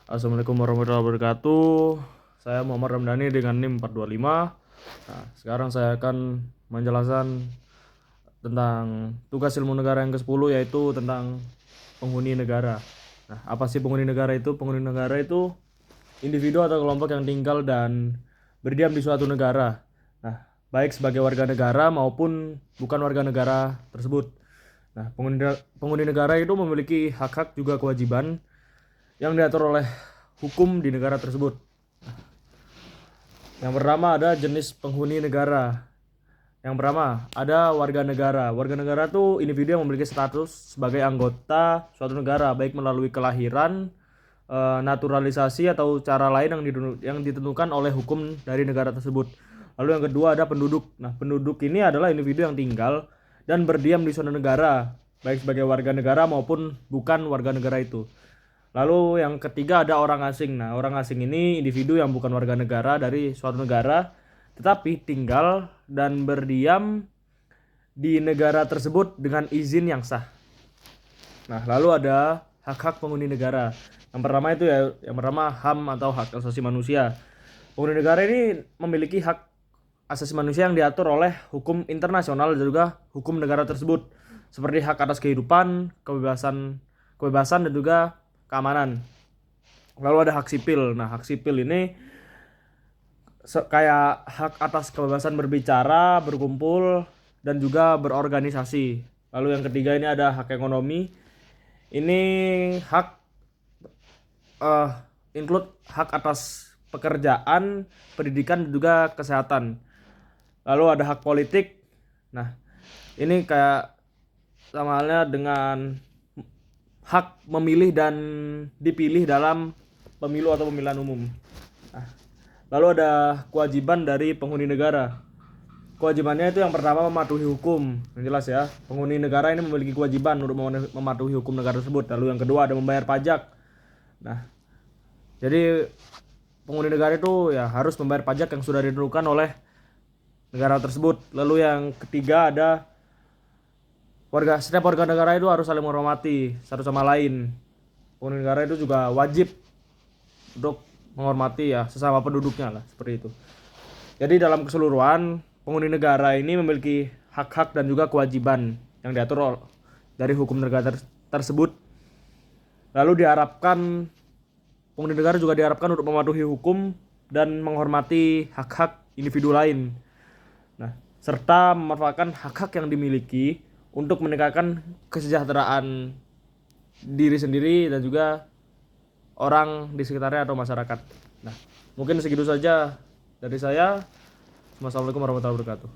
Assalamualaikum warahmatullahi wabarakatuh. Saya Muhammad Ramdhani dengan NIM 425. Nah, sekarang saya akan menjelaskan tentang tugas ilmu negara yang ke-10, yaitu tentang penghuni negara. Nah, apa sih penghuni negara itu? Penghuni negara itu individu atau kelompok yang tinggal dan berdiam di suatu negara. Nah, baik sebagai warga negara maupun bukan warga negara tersebut. Nah, penghuni negara itu memiliki hak-hak juga kewajiban yang diatur oleh hukum di negara tersebut. Yang pertama ada jenis penghuni negara. Yang pertama ada warga negara. Warga negara itu individu yang memiliki status sebagai anggota suatu negara, baik melalui kelahiran, naturalisasi atau cara lain yang ditentukan oleh hukum dari negara tersebut. Lalu yang kedua ada penduduk. Nah, penduduk ini adalah individu yang tinggal dan berdiam di suatu negara, baik sebagai warga negara maupun bukan warga negara itu. Lalu yang ketiga ada orang asing. Nah, orang asing ini individu yang bukan warga negara dari suatu negara, tetapi tinggal dan berdiam di negara tersebut dengan izin yang sah. Nah, lalu ada hak-hak penghuni negara. Yang pertama itu ya, yang pertama HAM atau hak asasi manusia. Penghuni negara ini memiliki hak asasi manusia yang diatur oleh hukum internasional dan juga hukum negara tersebut, seperti hak atas kehidupan, kebebasan dan juga keamanan. Lalu ada hak sipil. Nah, hak sipil ini kayak hak atas kebebasan berbicara, berkumpul, dan juga berorganisasi. Lalu yang ketiga ini ada hak ekonomi. Ini hak include hak atas pekerjaan, pendidikan, dan juga kesehatan. Lalu ada hak politik. Nah, ini kayak sama halnya dengan hak memilih dan dipilih dalam pemilu atau pemilihan umum. Nah, lalu ada kewajiban dari penghuni negara. Kewajibannya itu yang pertama mematuhi hukum. Yang jelas ya, penghuni negara ini memiliki kewajiban untuk mematuhi hukum negara tersebut. Lalu yang kedua ada membayar pajak. Nah, jadi penghuni negara itu ya harus membayar pajak yang sudah ditentukan oleh negara tersebut. Lalu yang ketiga ada setiap warga negara itu harus saling menghormati satu sama lain. Penghuni negara itu juga wajib untuk menghormati ya sesama penduduknya lah, seperti itu. Jadi dalam keseluruhan penghuni negara ini memiliki hak-hak dan juga kewajiban yang diatur dari hukum negara tersebut. Lalu diharapkan penghuni negara juga diharapkan untuk mematuhi hukum dan menghormati hak-hak individu lain. Nah, serta memanfaatkan hak-hak yang dimiliki untuk meningkatkan kesejahteraan diri sendiri dan juga orang di sekitarnya atau masyarakat. Nah, mungkin segitu saja dari saya. Wassalamualaikum warahmatullahi wabarakatuh.